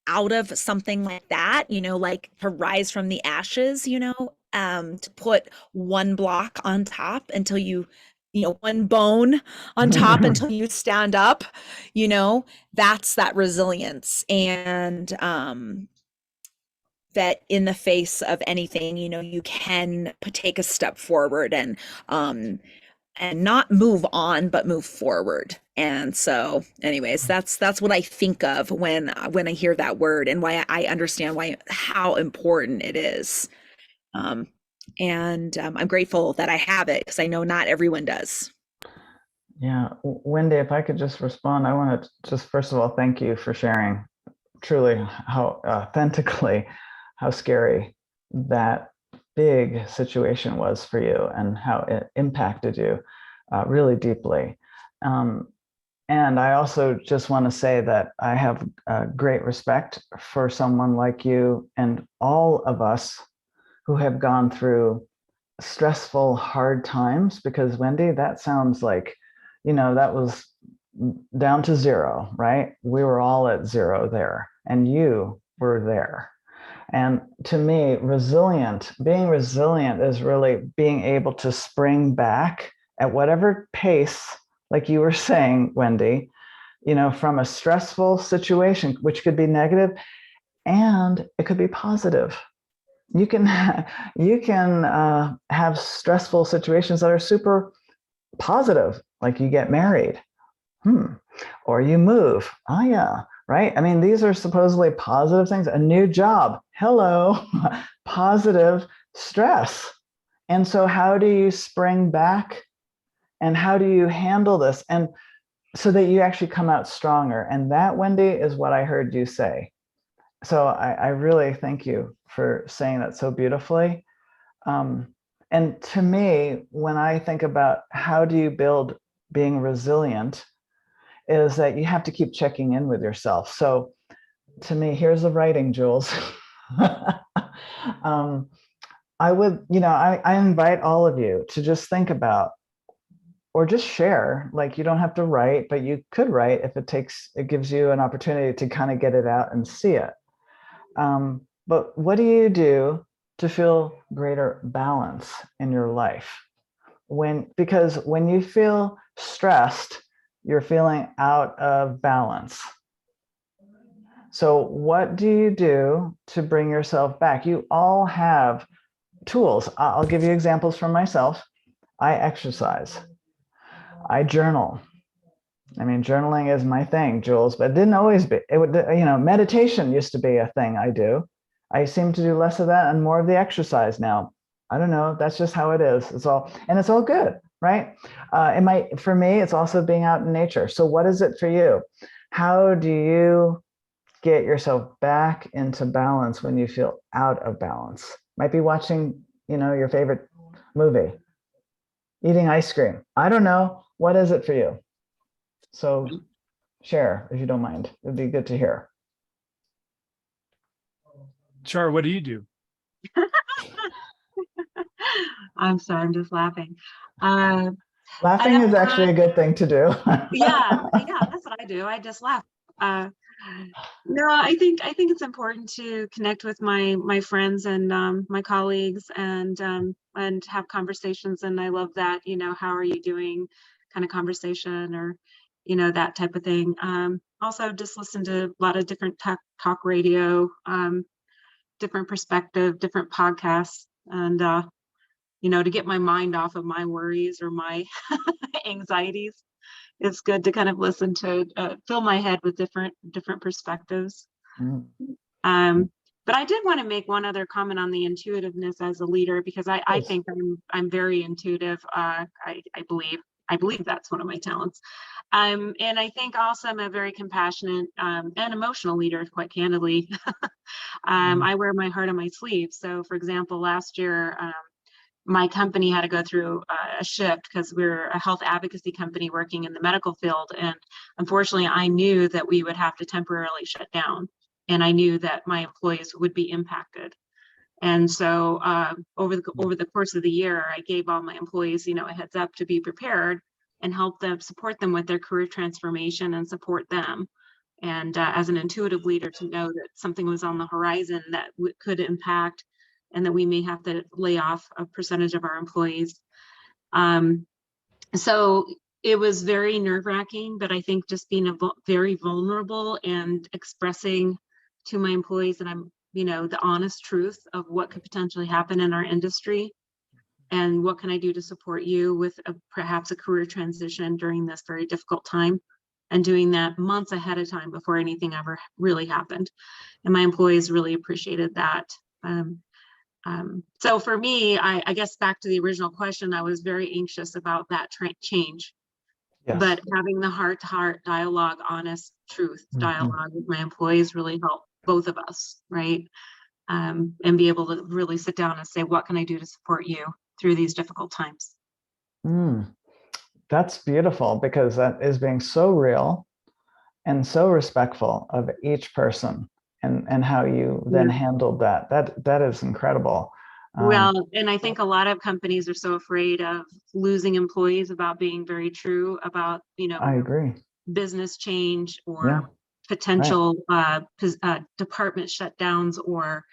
out of something like that, like to rise from the ashes, to put one block on top until one bone on top until you stand up, that's that resilience. And that in the face of anything, you can take a step forward and not move on, but move forward. And so anyways, that's what I think of when I hear that word, and why I understand how important it is. And I'm grateful that I have it, because I know not everyone does. Yeah, Wendy, if I could just respond, I want to just first of all thank you for sharing truly how authentically how scary that big situation was for you, and how it impacted you really deeply. And I also just want to say that I have great respect for someone like you and all of us who have gone through stressful, hard times, because Wendy, that sounds like, that was down to zero, right? We were all at zero there, and you were there. And to me, being resilient is really being able to spring back at whatever pace, like you were saying, Wendy, from a stressful situation, which could be negative, and it could be positive. You can have stressful situations that are super positive, like you get married, or you move. Oh yeah. Right? I mean, these are supposedly positive things. A new job. Hello. Positive stress. And so how do you spring back And how do you handle this? And so that you actually come out stronger. And that, Wendy, is what I heard you say. So I really thank you for saying that so beautifully. And to me, when I think about how do you build being resilient, is that you have to keep checking in with yourself. So to me, here's the writing, Jules. I would, I invite all of you to just think about, or just share, like you don't have to write, but you could write if it gives you an opportunity to kind of get it out and see it. But what do you do to feel greater balance in your life? Because when you feel stressed, you're feeling out of balance. So what do you do to bring yourself back? You all have tools. I'll give you examples from myself. I exercise. I journal. I mean, journaling is my thing, Jules, but it didn't always be. It would, meditation used to be a thing I do. I seem to do less of that and more of the exercise now. I don't know. That's just how it is. It's all good, right? For me, it's also being out in nature. So what is it for you? How do you get yourself back into balance when you feel out of balance? Might be watching, your favorite movie, eating ice cream. I don't know. What is it for you? So share, if you don't mind. It'd be good to hear. Char, what do you do? I'm sorry, I'm just laughing. Laughing is actually a good thing to do. yeah, that's what I do. I just laugh. No, I think it's important to connect with my friends and my colleagues and have conversations. And I love that, how are you doing kind of conversation, or that type of thing. Also just listen to a lot of different talk radio, different perspective, different podcasts, and to get my mind off of my worries or my anxieties. It's good to kind of listen to fill my head with different perspectives. But I did want to make one other comment on the intuitiveness as a leader, because I think I'm very intuitive. I believe that's one of my talents. And I think also I'm a very compassionate and emotional leader, quite candidly. I wear my heart on my sleeve. So for example, last year, my company had to go through a shift because we're a health advocacy company working in the medical field. And unfortunately, I knew that we would have to temporarily shut down. And I knew that my employees would be impacted. And so over the course of the year, I gave all my employees, a heads up to be prepared and help them, support them with their career transformation and support them. And as an intuitive leader, to know that something was on the horizon that could impact, and that we may have to lay off a percentage of our employees. So it was very nerve-wracking, but I think just being very vulnerable and expressing to my employees that I'm, the honest truth of what could potentially happen in our industry, and what can I do to support you with perhaps a career transition during this very difficult time, and doing that months ahead of time before anything ever really happened. And my employees really appreciated that. So for me, I guess back to the original question, I was very anxious about that change. Yes. But having the heart-to-heart dialogue, honest truth dialogue with my employees really helped both of us, right? And be able to really sit down and say, what can I do to support you through these difficult times? That's beautiful, because that is being so real and so respectful of each person, and how you then handled that. That is incredible. Well, and I think a lot of companies are so afraid of losing employees about being very true about, I agree, business change or potential department shutdowns or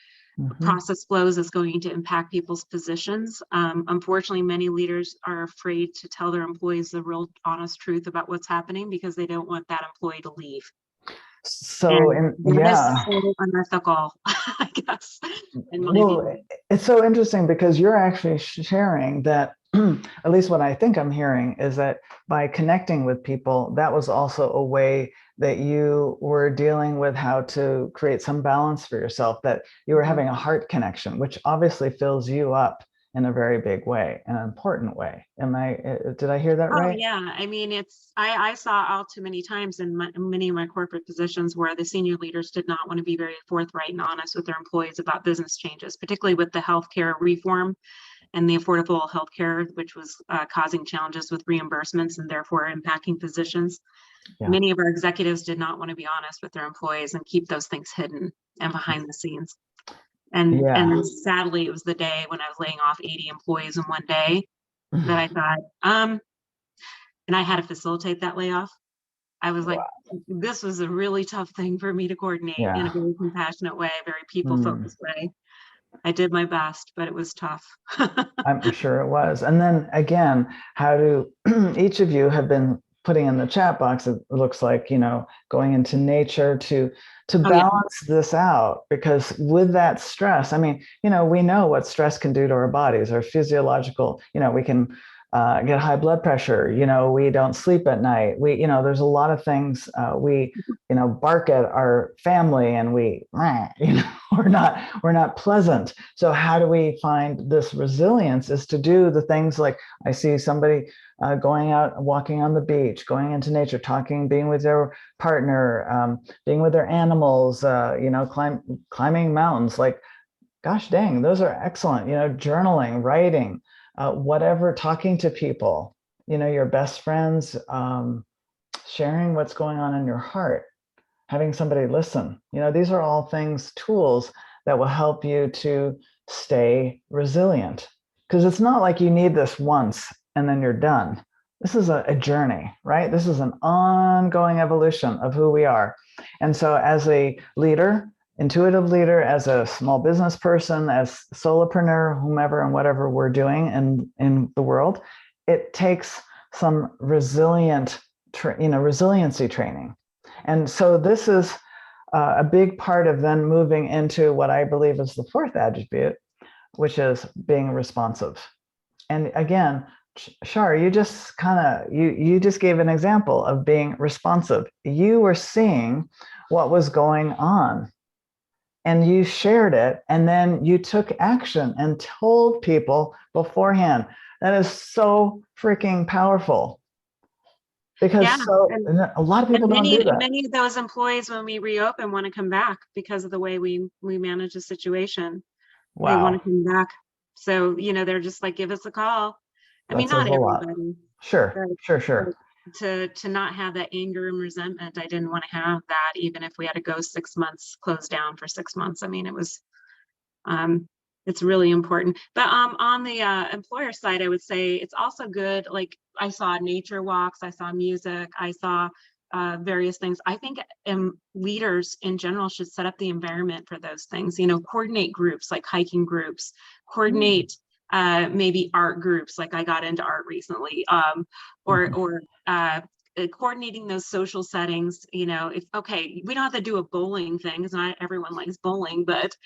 process flows is going to impact people's positions. Unfortunately, many leaders are afraid to tell their employees the real honest truth about what's happening, because they don't want that employee to leave. So, that's so unethical, I guess. It's so interesting, because you're actually sharing that, at least what I think I'm hearing is that by connecting with people, that was also a way that you were dealing with how to create some balance for yourself, that you were having a heart connection, which obviously fills you up in a very big way, an important way. Did I hear that Oh right? yeah, I mean, I saw all too many times in many of my corporate positions where the senior leaders did not want to be very forthright and honest with their employees about business changes, particularly with the healthcare reform and the Affordable Healthcare, which was causing challenges with reimbursements and therefore impacting physicians. Yeah. Many of our executives did not want to be honest with their employees and keep those things hidden and behind the scenes. And then sadly, it was the day when I was laying off 80 employees in one day that I thought, and I had to facilitate that layoff. I was like, this was a really tough thing for me to coordinate in a very compassionate way, very people-focused way. I did my best, but it was tough. I'm sure it was. And then again, how do each of you have been putting in the chat box, it looks like, going into nature to balance this out, because with that stress, I mean, we know what stress can do to our bodies, our physiological, we can get high blood pressure, we don't sleep at night, there's a lot of things, we bark at our family, and we're not pleasant. So how do we find this resilience is to do the things like I see somebody going out, walking on the beach, going into nature, talking, being with their partner, being with their animals, climbing mountains. Like, gosh dang, those are excellent. Journaling, writing, whatever, talking to people, your best friends, sharing what's going on in your heart, having somebody listen. These are all things, tools that will help you to stay resilient. Because it's not like you need this once and then you're done. This is a journey, right? This is an ongoing evolution of who we are. And so as a leader, intuitive leader, as a small business person, as solopreneur, whomever and whatever we're doing in the world, it takes some resiliency training. And so this is a big part of then moving into what I believe is the fourth attribute, which is being responsive. And again, Shar, you just you just gave an example of being responsive. You were seeing what was going on and you shared it, and then you took action and told people beforehand. That is so freaking powerful. Because a lot of people don't do that. Many of those employees, when we reopen, want to come back because of the way we manage the situation. Wow. They want to come back. So, they're just like, give us a call. I mean, not everybody. Sure. To not have that anger and resentment. I didn't want to have that, even if we had to go 6 months, close down for 6 months. I mean, it was, it's really important. But on the employer side, I would say it's also good. Like, I saw nature walks, I saw music, I saw various things. I think leaders in general should set up the environment for those things. Coordinate groups like hiking groups, coordinate maybe art groups. Like I got into art recently, or coordinating those social settings. If we don't have to do a bowling thing because not everyone likes bowling, but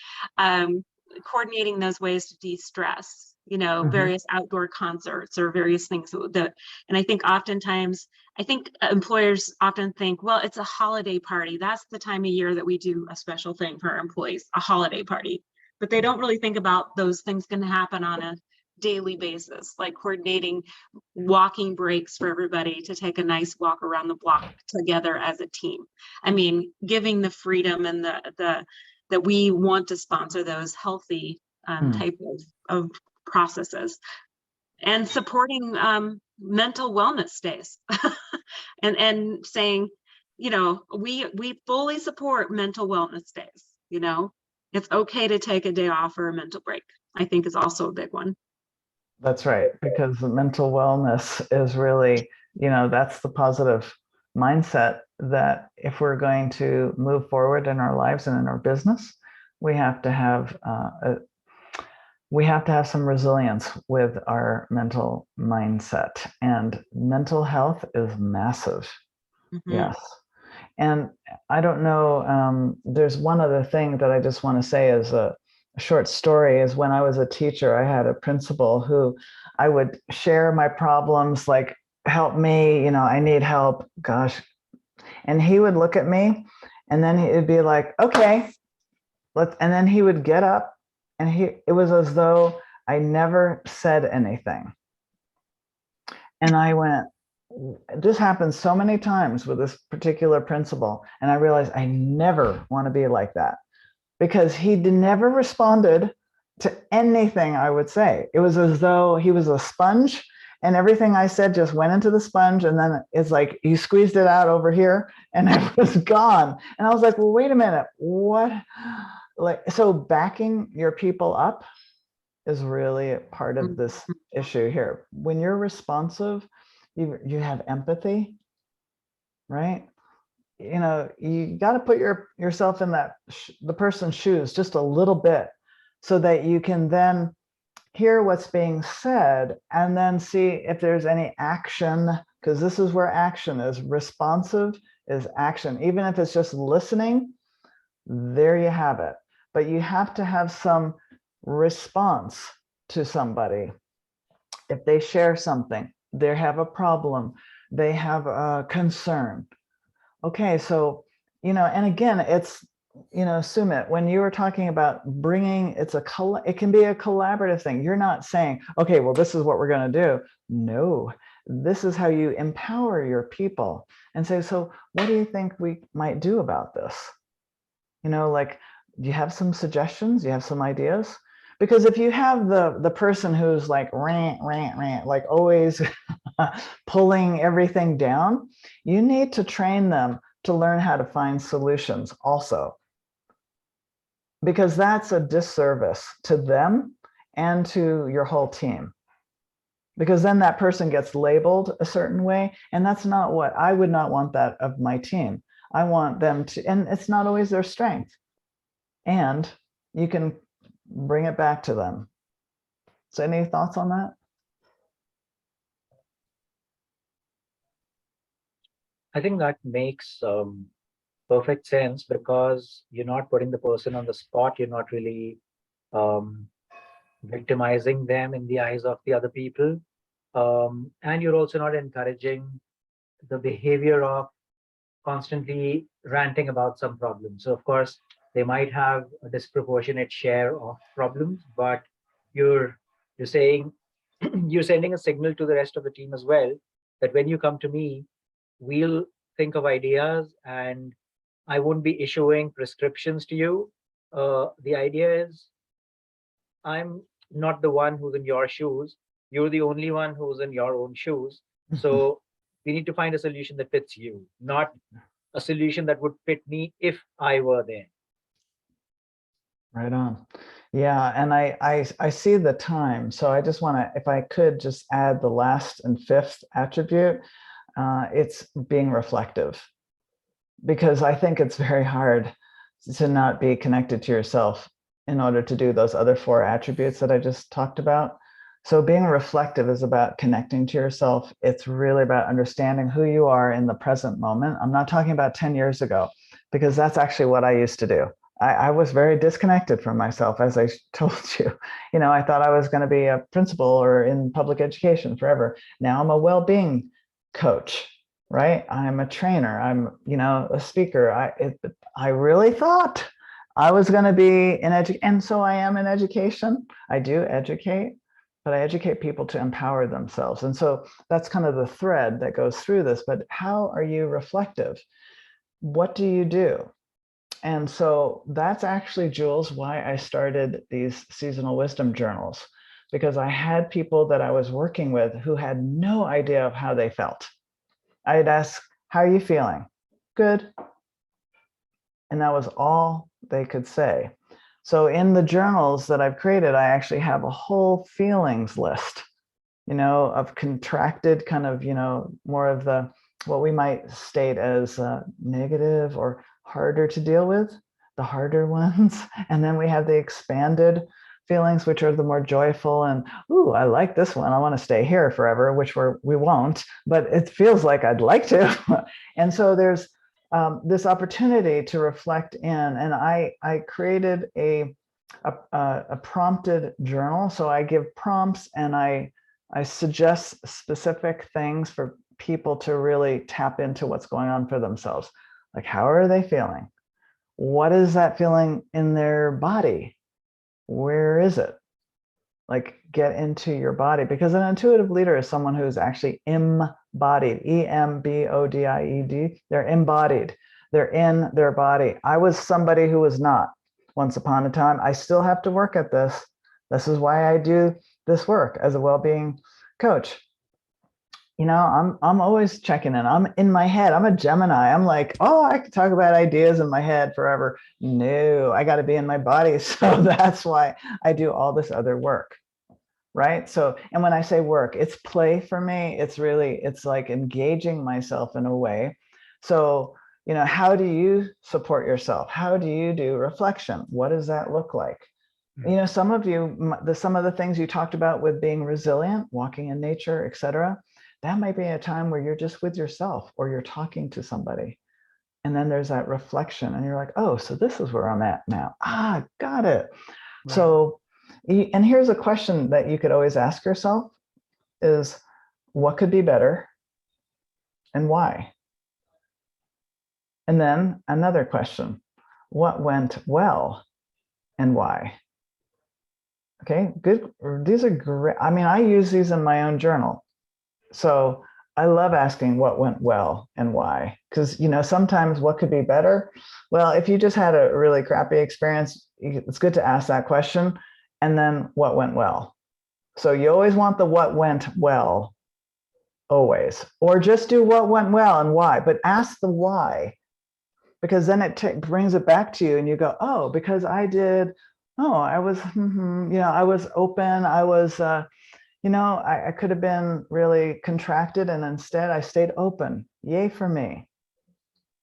coordinating those ways to de-stress, various outdoor concerts or various things and I think oftentimes, employers often think, well, it's a holiday party. That's the time of year that we do a special thing for our employees, a holiday party. But they don't really think about those things can happen on a daily basis, like coordinating walking breaks for everybody to take a nice walk around the block together as a team. I mean, giving the freedom and that we want to sponsor those healthy type of processes, and supporting mental wellness days and saying, we fully support mental wellness days. It's okay to take a day off or a mental break, I think is also a big one. That's right, because the mental wellness is really, that's the positive mindset that if we're going to move forward in our lives and in our business, we have to have some resilience with our mental mindset. And mental health is massive. Yes. And I don't know, there's one other thing that I just want to say as a short story is when I was a teacher, I had a principal who I would share my problems, like, help me, I need help, gosh. And he would look at me and then he'd be like, okay, and then he would get up and it was as though I never said anything. And I went, this happens so many times with this particular principal. And I realized I never want to be like that, because he never responded to anything I would say. It was as though he was a sponge, and everything I said just went into the sponge, and then it's like he squeezed it out over here and it was gone. And I was like, well, wait a minute, what? Like, so backing your people up is really part of this issue here. When you're responsive, you have empathy, right? You know, you got to put yourself in the person's shoes just a little bit, so that you can then hear what's being said and then see if there's any action, because this is where action is. Responsive is action. Even if it's just listening, there you have it. But you have to have some response to somebody. If they share something, they have a problem, they have a concern. Okay, so, you know, and again, it's, you know, Sumit, when you were talking about bringing, it can be a collaborative thing. You're not saying, okay, well, this is what we're going to do. No, this is how you empower your people and say, so what do you think we might do about this? You know, like, do you have some suggestions? Do you have some ideas? Because if you have the person who's like rant, like always pulling everything down, you need to train them to learn how to find solutions also. Because that's a disservice to them and to your whole team. Because then that person gets labeled a certain way, and that's not what I would not want that of my team. I want them to, and it's not always their strength. And you can bring it back to them. So any thoughts on that? I think that makes perfect sense, because you're not putting the person on the spot. You're not really victimizing them in the eyes of the other people. And you're also not encouraging the behavior of constantly ranting about some problem. So of course, they might have a disproportionate share of problems, but you're saying, you're sending a signal to the rest of the team as well, that when you come to me, we'll think of ideas, and I won't be issuing prescriptions to you. The idea is, I'm not the one who's in your shoes. You're the only one who's in your own shoes. So we need to find a solution that fits you, not a solution that would fit me if I were there. Right on. Yeah, and I see the time. So I just want to, if I could just add the last and fifth attribute, it's being reflective. Because I think it's very hard to not be connected to yourself in order to do those other four attributes that I just talked about. So being reflective is about connecting to yourself. It's really about understanding who you are in the present moment. I'm not talking about 10 years ago, because that's actually what I used to do. I was very disconnected from myself, as I told you. You know, I thought I was going to be a principal or in public education forever. Now I'm a well-being coach, right? I'm a trainer. I'm, you know, a speaker. I really thought I was going to be in education, and so I am in education. I do educate, but I educate people to empower themselves. And so that's kind of the thread that goes through this. But how are you reflective? What do you do? And so that's actually, Jules, why I started these seasonal wisdom journals, because I had people that I was working with who had no idea of how they felt. I'd ask, how are you feeling? Good. And that was all they could say. So in the journals that I've created, I actually have a whole feelings list, you know, of contracted kind of, you know, more of the, what we might state as negative or harder to deal with, the harder ones. And then we have the expanded feelings, which are the more joyful and, ooh, I like this one. I want to stay here forever, which we won't, but it feels like I'd like to. And so there's this opportunity to reflect in, and I created a prompted journal. So I give prompts and I suggest specific things for people to really tap into what's going on for themselves. Like, how are they feeling? What is that feeling in their body? Where is it? like get into your body, because an intuitive leader is someone who is actually embodied, embodied. They're embodied. They're in their body. I was somebody who was not once upon a time. I still have to work at this. This is why I do this work as a well-being coach. You know, I'm always checking in. I'm in my head. I'm a Gemini. I'm like, oh, I could talk about ideas in my head forever. No, I got to be in my body. So that's why I do all this other work. Right. So, and when I say work, it's play for me. It's really, it's like engaging myself in a way. So, you know, how do you support yourself? How do you do reflection? What does that look like? You know, some of you, some of the things you talked about with being resilient, walking in nature, etc., that might be a time where you're just with yourself or you're talking to somebody. And then there's that reflection and you're like, oh, so this is where I'm at now. Ah, got it. Right. So, and here's a question that you could always ask yourself is, what could be better and why? And then another question, what went well and why? Okay, good. These are great. I mean, I use these in my own journal. So I love asking what went well and why, because, you know, sometimes what could be better? Well, if you just had a really crappy experience, it's good to ask that question. And then what went well? So you always want the what went well, always, or just do what went well and why, but ask the why, because then it brings it back to you and you go, oh, because I did, oh, I was, you know, I was open. I was, you know, I could have been really contracted and instead I stayed open. Yay for me.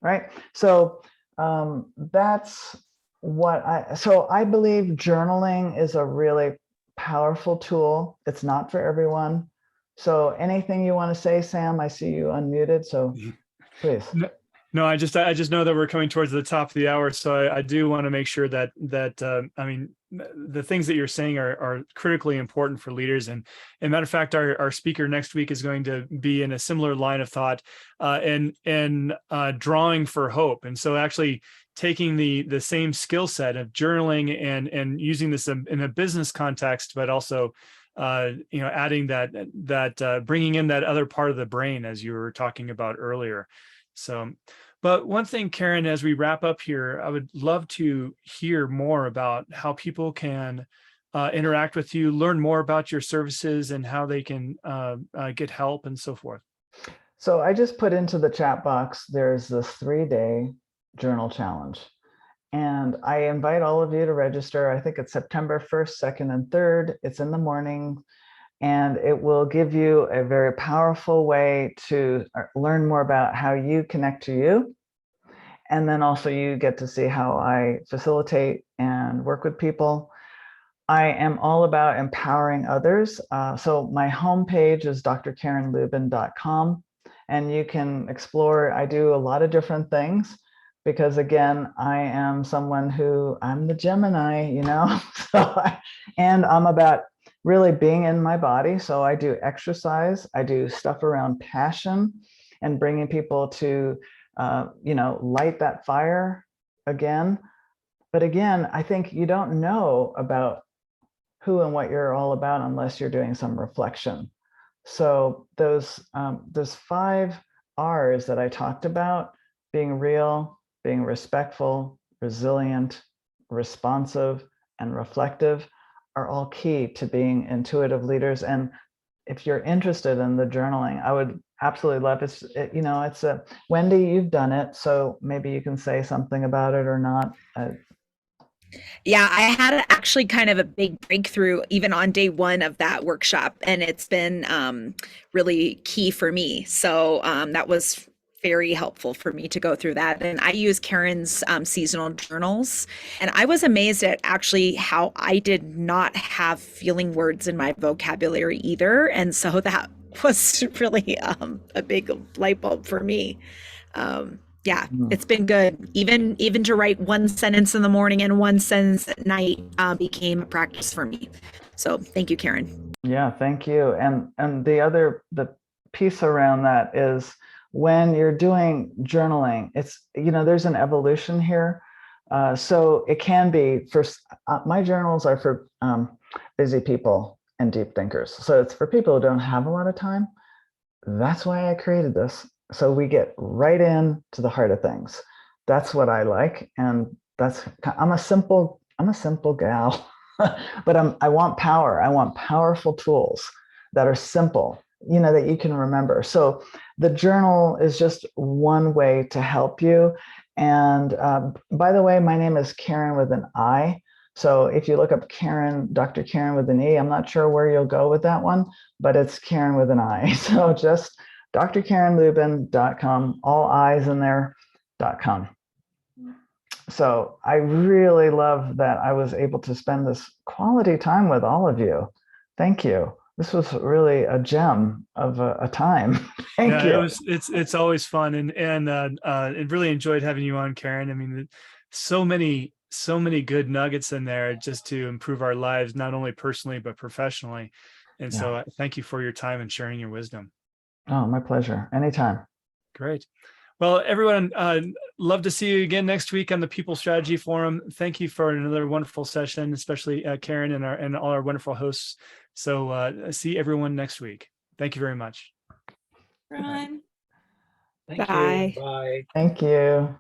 Right. So that's what I believe journaling is a really powerful tool. It's not for everyone. So anything you want to say, Sam? I see you unmuted. So please. No, I just know that we're coming towards the top of the hour, so I do want to make sure that I mean, the things that you're saying are critically important for leaders. And matter of fact, our speaker next week is going to be in a similar line of thought, and drawing for hope. And so actually taking the same skill set of journaling and using this in a business context, but also you know, adding that bringing in that other part of the brain, as you were talking about earlier. So, but one thing, Karin, as we wrap up here, I would love to hear more about how people can interact with you, learn more about your services and how they can get help and so forth. So I just put into the chat box, there's this 3-day journal challenge. And I invite all of you to register. I think it's September 1st, 2nd, and 3rd. It's in the morning. And it will give you a very powerful way to learn more about how you connect to you. And then also you get to see how I facilitate and work with people. I am all about empowering others. So my homepage is drkarinlubin.com, and you can explore. I do a lot of different things because, again, I am someone who, I'm the Gemini, you know, and I'm about really being in my body. So I do exercise, I do stuff around passion and bringing people to, you know, light that fire again. But again, I think you don't know about who and what you're all about unless you're doing some reflection. So those 5 R's that I talked about, being real, being respectful, resilient, responsive, and reflective, are all key to being intuitive leaders. And if you're interested in the journaling, I would absolutely love it. You know, it's a Wendy, you've done it, so maybe you can say something about it or not. Yeah, I had actually kind of a big breakthrough even on day 1 of that workshop, and it's been really key for me. So that was very helpful for me to go through that. And I use Karin's seasonal journals, and I was amazed at actually how I did not have feeling words in my vocabulary either. And so that was really a big light bulb for me. Yeah, it's been good. Even to write 1 sentence in the morning and 1 sentence at night became a practice for me. So thank you, Karin. Yeah, thank you. And the piece around that is when you're doing journaling, it's, you know, there's an evolution here. So it can be for my journals are for busy people and deep thinkers. So it's for people who don't have a lot of time. That's why I created this. So we get right in to the heart of things. That's what I like. And I'm a simple gal, but I want power. I want powerful tools that are simple, that you can remember. So the journal is just one way to help you. And by the way, my name is Karin with an I. So if you look up Karin, Dr. Karin with an E, I'm not sure where you'll go with that one, but it's Karin with an I. So just drkarinlubin.com, all I's in there.com. So I really love that I was able to spend this quality time with all of you. Thank you. This was really a gem of a time. Thank you. It's always fun, and really enjoyed having you on, Karin. I mean, so many good nuggets in there just to improve our lives, not only personally but professionally. And so thank you for your time and sharing your wisdom. Oh, my pleasure. Anytime. Great. Well, everyone, love to see you again next week on the People Strategy Forum. Thank you for another wonderful session, especially Karin and all our wonderful hosts. So see everyone next week. Thank you very much. Ryan. Thank Bye. you. Bye. Thank you.